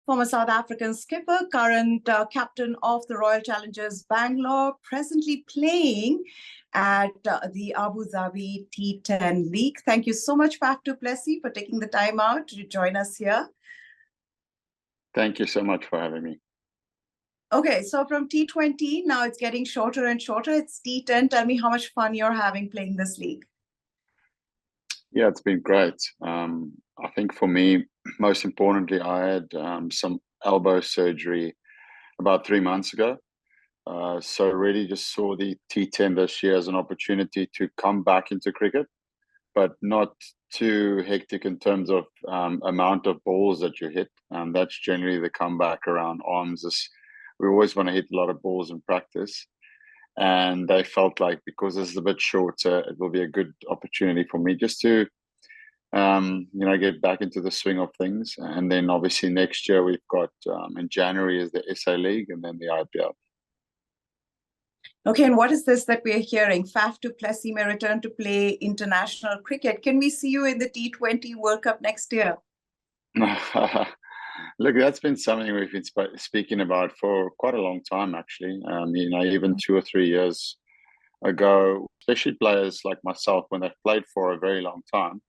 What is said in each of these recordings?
Former South African skipper, current captain of the Royal Challengers Bangalore, presently playing at the Abu Dhabi T10 League. Thank you so much, Faf du Plessis, for taking the time out to join us here. Thank you so much for having me. Okay, so from T20, now it's getting shorter and shorter. It's T10. Tell me how much fun you're having playing this league. Yeah, it's been great. I think for me, most importantly, I had some elbow surgery about 3 months ago. So really just saw the T10 this year as an opportunity to come back into cricket, but not too hectic in terms of amount of balls that you hit. That's generally the comeback around arms. We always want to hit a lot of balls in practice. And they felt like because this is a bit shorter, it will be a good opportunity for me just to, get back into the swing of things. And then obviously next year we've got in January is the SA League and then the IPL. Okay, and what is this that we are hearing? Faf du Plessis may return to play international cricket. Can we see you in the T20 World Cup next year? Look, that's been something we've been speaking about for quite a long time, actually. Even 2 or 3 years ago, especially players like myself, when they've played for a very long time,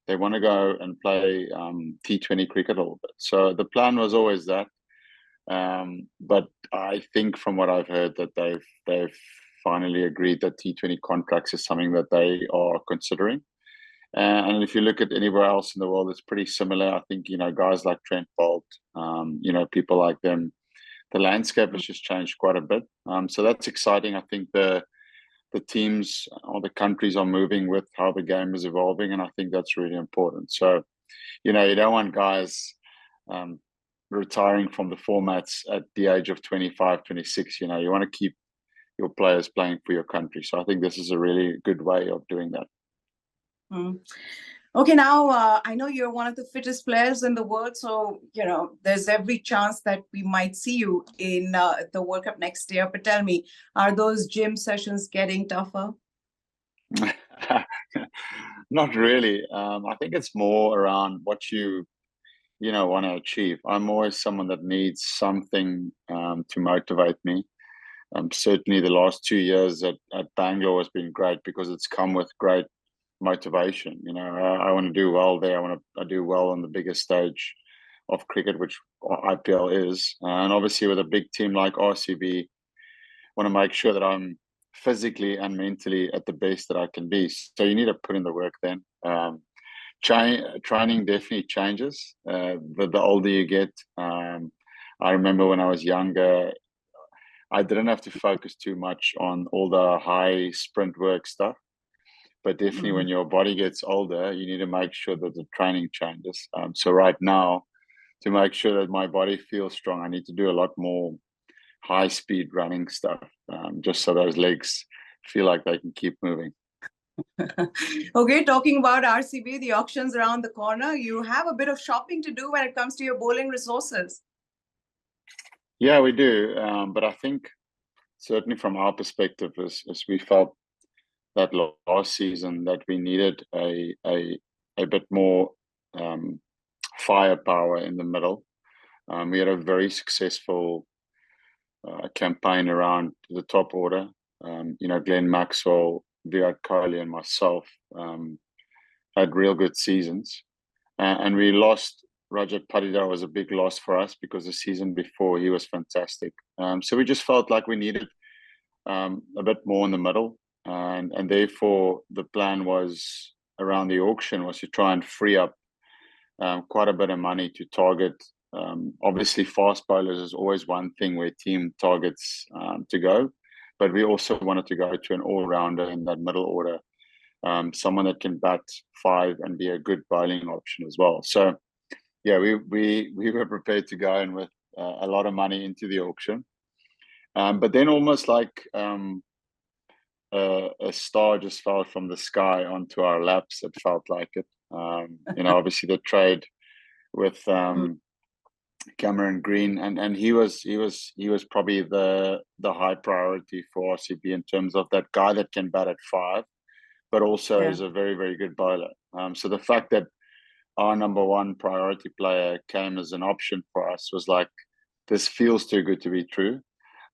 they want to go and play T20 cricket a little bit. So the plan was always that. But I think from what I've heard that they've finally agreed that T20 contracts is something that they are considering. And if you look at anywhere else in the world, it's pretty similar. I think, guys like Trent Bolt, people like them, the landscape has just changed quite a bit. So that's exciting. I think the teams or the countries are moving with how the game is evolving. And I think that's really important. So, you don't want guys retiring from the formats at the age of 25, 26. You want to keep your players playing for your country. So I think this is a really good way of doing that. Okay, now I know you're one of the fittest players in the world, so there's every chance that we might see you in the World Cup next year. But tell me, are those gym sessions getting tougher? Not really. I think it's more around what you want to achieve. I'm always someone that needs something to motivate me. Certainly the last 2 years at Bangalore has been great because it's come with great motivation. I want to do well there. I want to do well on the biggest stage of cricket, which IPL is. And obviously with a big team like RCB, I want to make sure that I'm physically and mentally at the best that I can be. So you need to put in the work then. Training definitely changes the older you get. I remember when I was younger, I didn't have to focus too much on all the high sprint work stuff. But definitely when your body gets older, you need to make sure that the training changes. So right now, to make sure that my body feels strong, I need to do a lot more high-speed running stuff, just so those legs feel like they can keep moving. Okay, talking about RCB, the auction's around the corner. You have a bit of shopping to do when it comes to your bowling resources. Yeah, we do. But I think certainly from our perspective, as we felt that last season that we needed a bit more firepower in the middle. We had a very successful campaign around the top order. Glenn Maxwell, Virat Kohli and myself had real good seasons. And we lost Rajat Patidar was a big loss for us because the season before he was fantastic. So we just felt like we needed a bit more in the middle. And therefore the plan was around the auction was to try and free up quite a bit of money to target. Obviously fast bowlers is always one thing where team targets to go, but we also wanted to go to an all-rounder in that middle order, someone that can bat 5 and be a good bowling option as well. So yeah, we were prepared to go in with a lot of money into the auction, but then almost like a star just fell from the sky onto our laps. It felt like it. Obviously the trade with Cameron Green, and he was probably the high priority for RCB in terms of that guy that can bat at 5, but also is a very, very good bowler. So the fact that our number one priority player came as an option for us, was like, this feels too good to be true.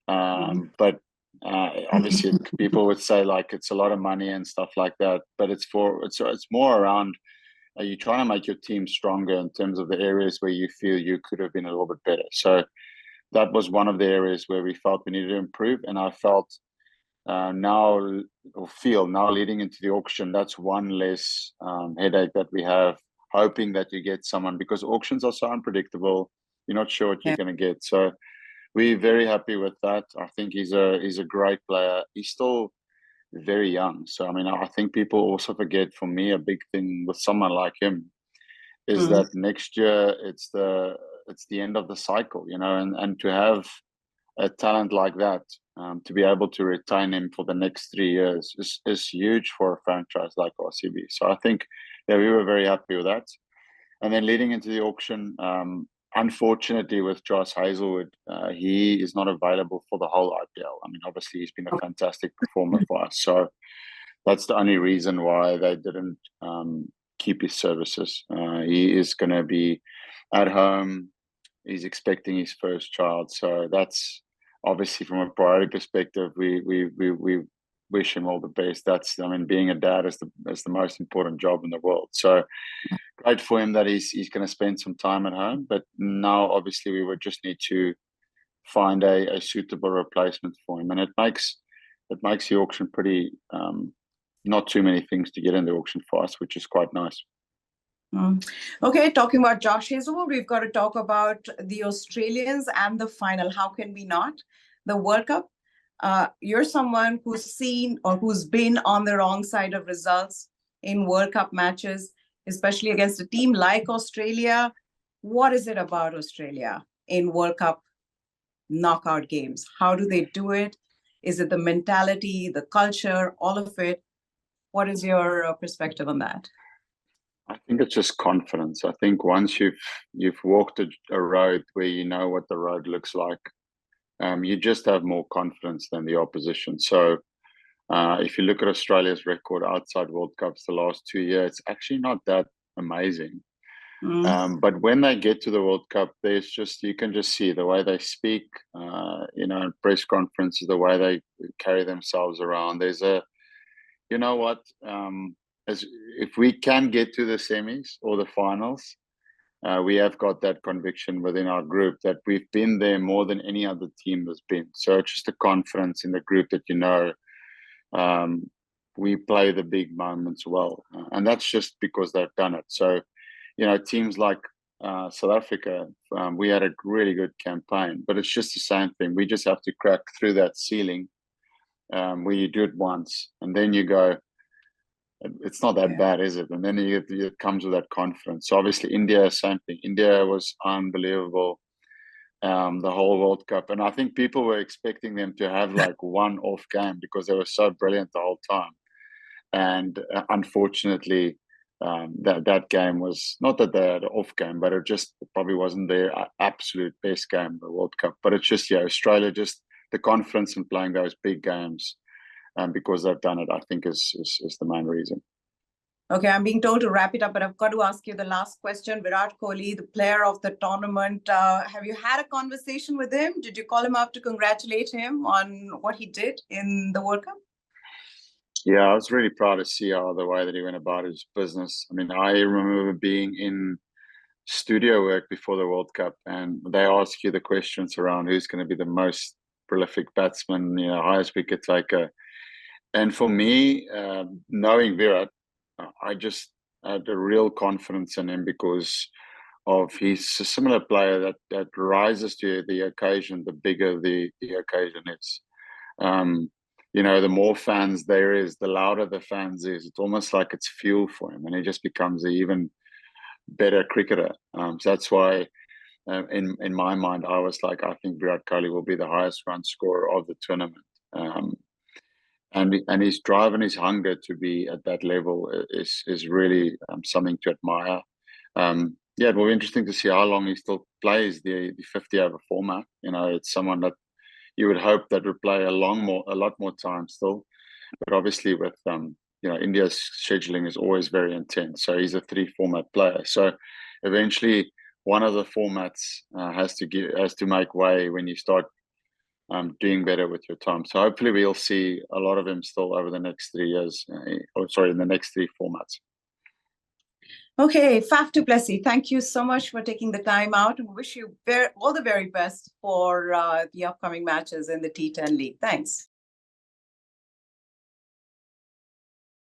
But obviously people would say like it's a lot of money and stuff like that, but it's more around, are you trying to make your team stronger in terms of the areas where you feel you could have been a little bit better? So that was one of the areas where we felt we needed to improve. And I felt now leading into the auction, that's one less headache that we have, hoping that you get someone, because auctions are so unpredictable. You're not sure what you're going to get. So we're very happy with that. I think he's a great player. He's still very young. So, I mean, I think people also forget, for me, a big thing with someone like him is that next year it's the end of the cycle, you know, and to have a talent like that, to be able to retain him for the next 3 years is huge for a franchise like RCB. So I think, yeah, we were very happy with that. And then leading into the auction, unfortunately with Josh Hazelwood, he is not available for the whole IPL. I mean, obviously he's been a fantastic performer for us. So that's the only reason why they didn't keep his services. He is going to be at home. He's expecting his first child. So that's obviously, from a priority perspective, we wish him all the best. That's, I mean, being a dad is the most important job in the world. So great for him that he's going to spend some time at home. But now, obviously, we would just need to find a suitable replacement for him, and it makes the auction pretty not too many things to get in the auction for us, which is quite nice. Okay, talking about Josh Hazelwood, we've got to talk about the Australians and the final. How can we not? The World Cup. You're someone who's seen or who's been on the wrong side of results in World Cup matches, especially against a team like Australia. What is it about Australia in World Cup knockout games? How do they do it? Is it the mentality, the culture, all of it? What is your perspective on that? I think it's just confidence. I think once you've walked a road where you know what the road looks like, you just have more confidence than the opposition. So if you look at Australia's record outside World Cups the last 2 years, it's actually not that amazing. But when they get to the World Cup, you can just see the way they speak, in press conferences, the way they carry themselves around. You know what? If we can get to the semis or the finals, we have got that conviction within our group that we've been there more than any other team has been. So it's just the confidence in the group that, we play the big moments well. And that's just because they've done it. So, teams like South Africa, we had a really good campaign, but it's just the same thing. We just have to crack through that ceiling where you do it once and then you go, it's not that bad, is it? And then it comes with that confidence. So obviously India, same thing. India was unbelievable the whole World Cup. And I think people were expecting them to have like one off game because they were so brilliant the whole time. And unfortunately, that game was not that they had an off game, but it probably wasn't their absolute best game of the World Cup. But it's just, Australia, just the confidence in playing those big games. Because they've done it, I think is the main reason. Okay, I'm being told to wrap it up, but I've got to ask you the last question. Virat Kohli, the player of the tournament, have you had a conversation with him? Did you call him up to congratulate him on what he did in the World Cup? Yeah, I was really proud to see the way that he went about his business. I mean, I remember being in studio work before the World Cup, and they ask you the questions around who's going to be the most prolific batsman, highest wicket taker. And for me, knowing Virat, I just had a real confidence in him because of he's a similar player that rises to the occasion, the bigger the occasion is. The more fans there is, the louder the fans is. It's almost like it's fuel for him, and he just becomes an even better cricketer. So that's why, in my mind, I was like, I think Virat Kohli will be the highest run scorer of the tournament. And his drive and his hunger to be at that level is really something to admire. It will be interesting to see how long he still plays the 50-over format. It's someone that you would hope that would play a lot more time still. But obviously with India's scheduling is always very intense. So he's a 3-format player. So eventually, one of the formats has to make way when you start doing better with your time. So hopefully, we'll see a lot of him still over the next 3 years. In the next 3 formats. Okay, Faf du Plessis, thank you so much for taking the time out, and wish you all the very best for the upcoming matches in the T10 League. Thanks.